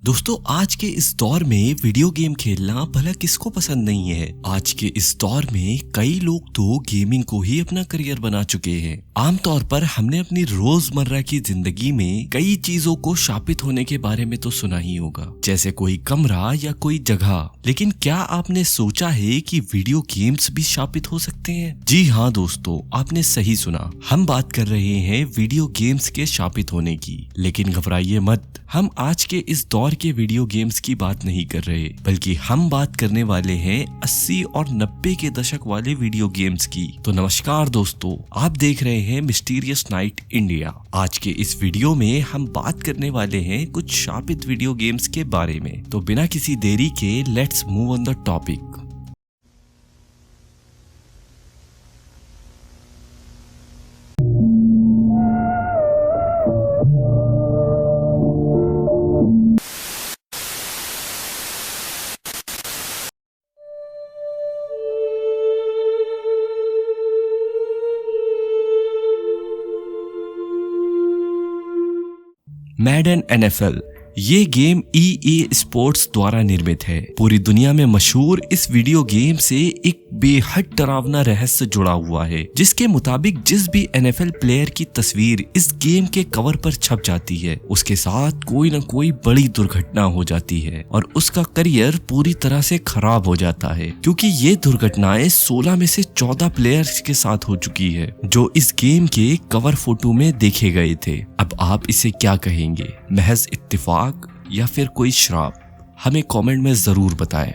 दोस्तों आज के इस दौर में वीडियो गेम खेलना भला किसको पसंद नहीं है। आज के इस दौर में कई लोग तो गेमिंग को ही अपना करियर बना चुके हैं। आमतौर पर हमने अपनी रोजमर्रा की जिंदगी में कई चीजों को शापित होने के बारे में तो सुना ही होगा, जैसे कोई कमरा या कोई जगह। लेकिन क्या आपने सोचा है कि वीडियो गेम्स भी शापित हो सकते हैं? जी हाँ दोस्तों, आपने सही सुना। हम बात कर रहे हैं वीडियो गेम्स के शापित होने की। लेकिन घबराइए मत, हम आज के इस दौर के वीडियो गेम्स की बात नहीं कर रहे, बल्कि हम बात करने वाले हैं 80 और 90 के दशक वाले वीडियो गेम्स की। तो नमस्कार दोस्तों, आप देख रहे हैं मिस्टीरियस नाइट इंडिया। आज के इस वीडियो में हम बात करने वाले हैं कुछ शापित वीडियो गेम्स के बारे में। तो बिना किसी देरी के let's move on the topic. मैडन NFL ये गेम EA स्पोर्ट्स द्वारा निर्मित है। पूरी दुनिया में मशहूर इस वीडियो गेम से एक बेहद डरावना रहस्य जुड़ा हुआ है, जिसके मुताबिक जिस भी NFL प्लेयर की तस्वीर इस गेम के कवर पर छप जाती है, उसके साथ कोई न कोई बड़ी दुर्घटना हो जाती है और उसका करियर पूरी तरह से खराब हो जाता है। क्योंकि ये दुर्घटनाएं 16 में से 14 प्लेयर्स के साथ हो चुकी है, जो इस गेम के कवर फोटो में देखे गए थे। अब आप इसे क्या कहेंगे, महज इत्तेफाक या फिर कोई श्राप? हमें कमेंट में जरूर बताएं।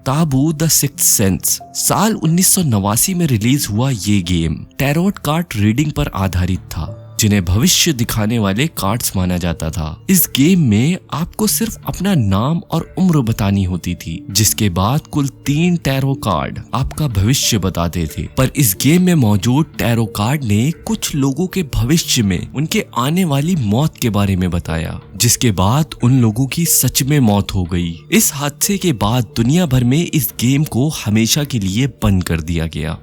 ताबू द सिक्स्थ सेंस साल 1989 में रिलीज हुआ ये गेम टैरोट कार्ड रीडिंग पर आधारित था, जिन्हें भविष्य दिखाने वाले कार्ड्स माना जाता था। इस गेम में आपको सिर्फ अपना नाम और उम्र बतानी होती थी, जिसके बाद कुल 3 टैरो कार्ड आपका भविष्य बताते थे। पर इस गेम में मौजूद टैरो कार्ड ने कुछ लोगों के भविष्य में उनके आने वाली मौत के बारे में बताया, जिसके बाद उन लोगों की सच में मौत हो गई। इस हादसे के बाद दुनिया भर में इस गेम को हमेशा के लिए बंद कर दिया गया।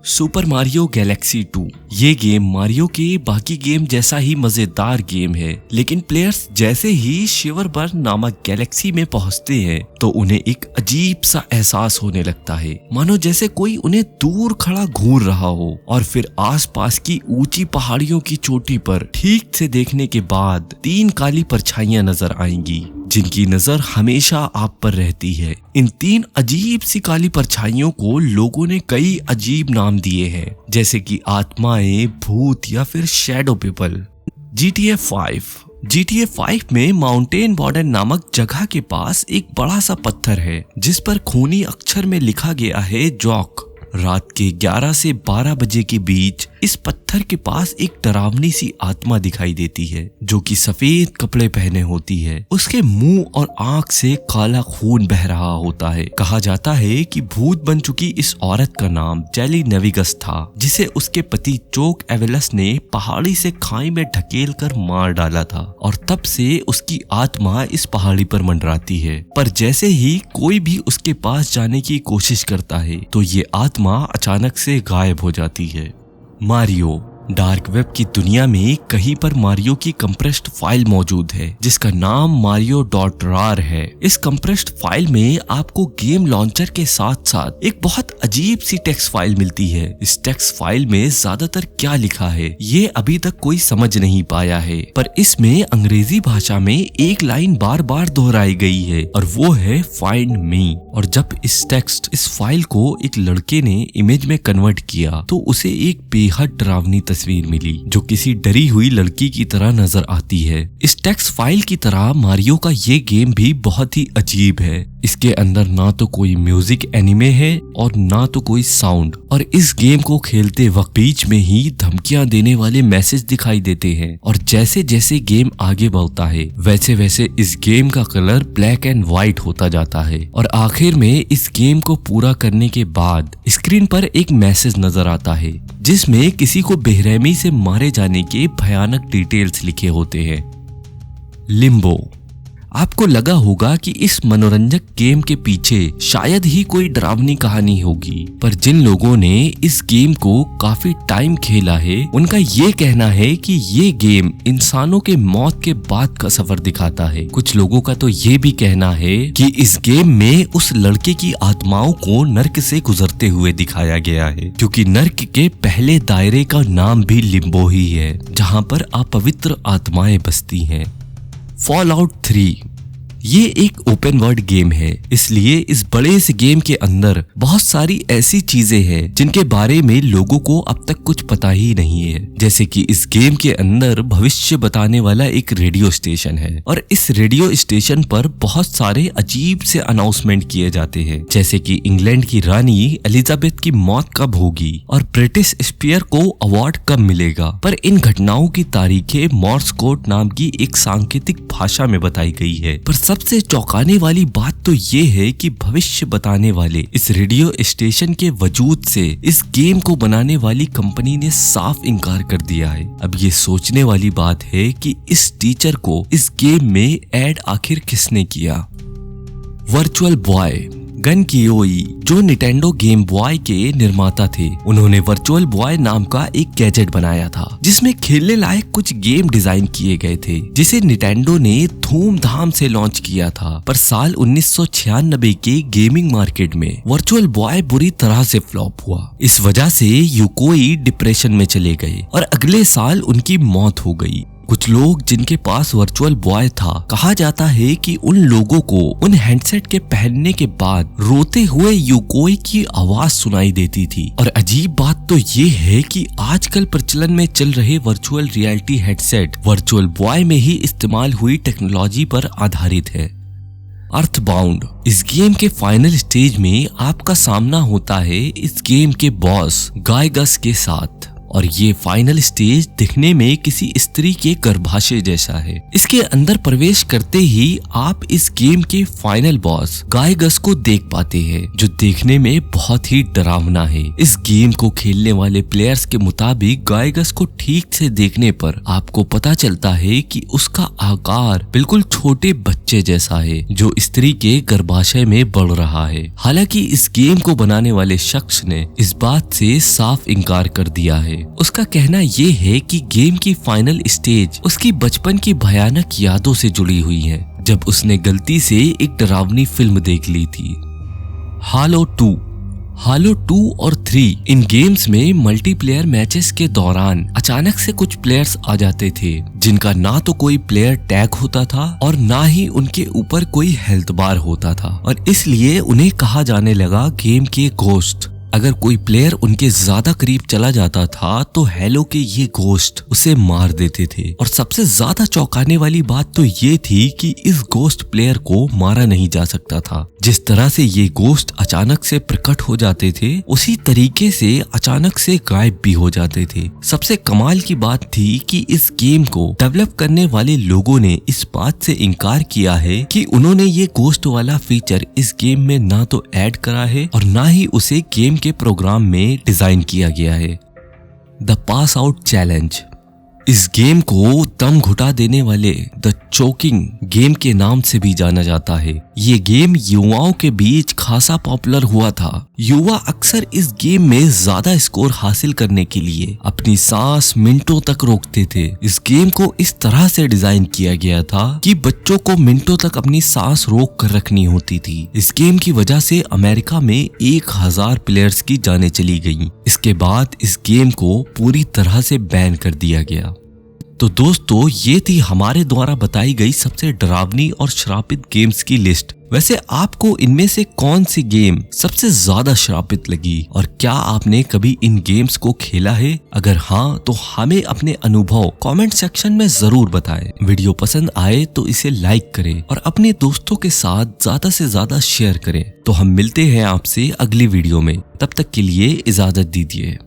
सुपर मारियो गैलेक्सी 2 ये गेम मारियो के बाकी गेम जैसा ही मजेदार गेम है, लेकिन प्लेयर्स जैसे ही शिवरबर्न नामक गैलेक्सी में पहुंचते हैं तो उन्हें एक अजीब सा एहसास होने लगता है, मानो जैसे कोई उन्हें दूर खड़ा घूर रहा हो। और फिर आसपास की ऊंची पहाड़ियों की चोटी पर ठीक से देखने के बाद 3 काली परछाइयां नजर आएंगी, जिनकी नजर हमेशा आप पर रहती है। इन 3 अजीब सी काली परछाइयों को लोगों ने कई अजीब नाम दिए हैं, जैसे कि आत्माएं, भूत या फिर शैडो पीपल। GTA 5 में माउंटेन बॉर्डर नामक जगह के पास एक बड़ा सा पत्थर है, जिस पर खूनी अक्षर में लिखा गया है जॉक। रात के 11 से 12 बजे के बीच इस पत्थर के पास एक डरावनी सी आत्मा दिखाई देती है, जो कि सफेद कपड़े पहने होती है। उसके मुंह और आंख से काला खून बह रहा होता है। कहा जाता है कि भूत बन चुकी इस औरत का नाम जेली नेविगस था, जिसे उसके पति चोक एवेलस ने पहाड़ी से खाई में ढकेल कर मार डाला था, और तब से उसकी आत्मा इस पहाड़ी पर मंडराती है। पर जैसे ही कोई भी उसके पास जाने की कोशिश करता है तो ये आत्मा अचानक से गायब हो जाती है। मारियो डार्क वेब की दुनिया में कहीं पर मारियो की कंप्रेस्ड फाइल मौजूद है, जिसका नाम mario.rar है। इस कंप्रेस्ड फाइल में आपको गेम लॉन्चर के साथ साथ एक बहुत अजीब सी टेक्स्ट फाइल मिलती है। इस टेक्स्ट फाइल में ज्यादातर क्या लिखा है ये अभी तक कोई समझ नहीं पाया है, पर इसमें अंग्रेजी भाषा में एक लाइन बार बार दोहराई गई है, और वो है फाइंड मी। और जब इस फाइल को एक लड़के ने इमेज में कन्वर्ट किया तो उसे एक बेहद डरावनी तस्वीर मिली, जो किसी डरी हुई लड़की की तरह नजर आती है। इस टेक्स्ट फाइल की तरह मारियो का ये गेम भी बहुत ही अजीब है। इसके अंदर ना तो कोई म्यूजिक एनिमे है और ना तो कोई साउंड, और इस गेम को खेलते वक्त बीच में ही धमकियां देने वाले मैसेज दिखाई देते हैं। और जैसे जैसे गेम आगे बढ़ता है वैसे वैसे इस गेम का कलर ब्लैक एंड व्हाइट होता जाता है, और आखिर में इस गेम को पूरा करने के बाद स्क्रीन पर एक मैसेज नजर आता है, जिसमें किसी को बेरहमी से मारे जाने के भयानक डिटेल्स लिखे होते हैं। लिम्बो आपको लगा होगा कि इस मनोरंजक गेम के पीछे शायद ही कोई डरावनी कहानी होगी, पर जिन लोगों ने इस गेम को काफी टाइम खेला है उनका ये कहना है कि ये गेम इंसानों के मौत के बाद का सफर दिखाता है। कुछ लोगों का तो ये भी कहना है कि इस गेम में उस लड़के की आत्माओं को नर्क से गुजरते हुए दिखाया गया है, क्योंकि नर्क के पहले दायरे का नाम भी लिम्बो ही है, जहां पर अपवित्र आत्माएं बसती हैं। फॉलआउट 3 ये एक ओपन वर्ल्ड गेम है, इसलिए इस बड़े से गेम के अंदर बहुत सारी ऐसी चीजें हैं जिनके बारे में लोगों को अब तक कुछ पता ही नहीं है। जैसे कि इस गेम के अंदर भविष्य बताने वाला एक रेडियो स्टेशन है और इस रेडियो स्टेशन पर बहुत सारे अजीब से अनाउंसमेंट किए जाते हैं, जैसे कि इंग्लैंड की रानी एलिजाबेथ की मौत कब होगी और ब्रिटिश स्पीयर को अवार्ड कब मिलेगा। पर इन घटनाओं की तारीखें मॉर्स कोड नाम की एक सांकेतिक भाषा में बताई गई है। पर सबसे चौंकाने वाली बात तो ये है कि भविष्य बताने वाले इस रेडियो स्टेशन के वजूद से इस गेम को बनाने वाली कंपनी ने साफ इनकार कर दिया है। अब ये सोचने वाली बात है कि इस टीचर को इस गेम में ऐड आखिर किसने किया। वर्चुअल बॉय गन कियोई जो निटेंडो गेम बॉय के निर्माता थे, उन्होंने वर्चुअल बॉय नाम का एक गैजेट बनाया था जिसमें खेलने लायक कुछ गेम डिजाइन किए गए थे, जिसे निटेंडो ने धूमधाम से लॉन्च किया था। पर साल 1996 के गेमिंग मार्केट में वर्चुअल बॉय बुरी तरह से फ्लॉप हुआ। इस वजह से युकोई डिप्रेशन में चले गए और अगले साल उनकी मौत हो गई। कुछ लोग जिनके पास वर्चुअल बॉय था, कहा जाता है कि उन लोगों को उन हैंडसेट के पहनने के बाद रोते हुए युकोई की आवाज सुनाई देती थी। और अजीब बात तो ये है कि आजकल प्रचलन में चल रहे virtual reality headset virtual boy में ही इस्तेमाल हुई टेक्नोलॉजी पर आधारित है। अर्थबाउंड इस गेम के फाइनल स्टेज में आपका सामना होता है इस गेम के बॉस गायगस के साथ, और ये फाइनल स्टेज दिखने में किसी स्त्री के गर्भाशय जैसा है। इसके अंदर प्रवेश करते ही आप इस गेम के फाइनल बॉस गायगस को देख पाते हैं, जो देखने में बहुत ही डरावना है। इस गेम को खेलने वाले प्लेयर्स के मुताबिक गायगस को ठीक से देखने पर आपको पता चलता है कि उसका आकार बिल्कुल छोटे बच्चे जैसा है जो स्त्री के गर्भाशय में बढ़ रहा है। हालांकि इस गेम को बनाने वाले शख्स ने इस बात से साफ इनकार कर दिया है। उसका कहना ये है कि गेम की फाइनल स्टेज उसकी बचपन की भयानक यादों से जुड़ी हुई है, जब उसने गलती से एक डरावनी फिल्म देख ली थी। हालो 2 और 3 इन गेम्स में मल्टीप्लेयर मैचेस के दौरान अचानक से कुछ प्लेयर्स आ जाते थे, जिनका ना तो कोई प्लेयर टैग होता था और ना ही उनके ऊपर कोई हेल्थ बार होता था, और इसलिए उन्हें कहा जाने लगा गेम के घोस्ट। अगर कोई प्लेयर उनके ज्यादा करीब चला जाता था तो हेलो के ये घोस्ट उसे मार देते थे। और सबसे ज्यादा चौंकाने वाली बात तो ये थी कि इस घोस्ट प्लेयर को मारा नहीं जा सकता था। जिस तरह से ये घोस्ट अचानक से प्रकट हो जाते थे, उसी तरीके से अचानक से गायब भी हो जाते थे। सबसे कमाल की बात थी कि इस गेम को डेवलप करने वाले लोगों ने इस बात से इनकार किया है कि उन्होंने ये घोस्ट वाला फीचर इस गेम में ना तो ऐड करा है और ना ही उसे गेम के प्रोग्राम में डिजाइन किया गया है। द पास आउट चैलेंज इस गेम को दम घुटा देने वाले द चोकिंग गेम के नाम से भी जाना जाता है। ये गेम युवाओं के बीच खासा पॉपुलर हुआ था। युवा अक्सर इस गेम में ज्यादा स्कोर हासिल करने के लिए अपनी सांस मिनटों तक रोकते थे। इस गेम को इस तरह से डिजाइन किया गया था कि बच्चों को मिनटों तक अपनी सांस रोक कर रखनी होती थी। इस गेम की वजह से अमेरिका में 1000 प्लेयर्स की जानें चली गईं। इसके बाद इस गेम को पूरी तरह से बैन कर दिया गया। तो दोस्तों, ये थी हमारे द्वारा बताई गई सबसे डरावनी और श्रापित गेम्स की लिस्ट। वैसे आपको इनमें से कौन सी गेम सबसे ज्यादा श्रापित लगी और क्या आपने कभी इन गेम्स को खेला है? अगर हाँ, तो हमें अपने अनुभव कमेंट सेक्शन में जरूर बताएं। वीडियो पसंद आए तो इसे लाइक करें और अपने दोस्तों के साथ ज्यादा से ज्यादा शेयर करें। तो हम मिलते हैं आपसे अगली वीडियो में, तब तक के लिए इजाजत दीजिए।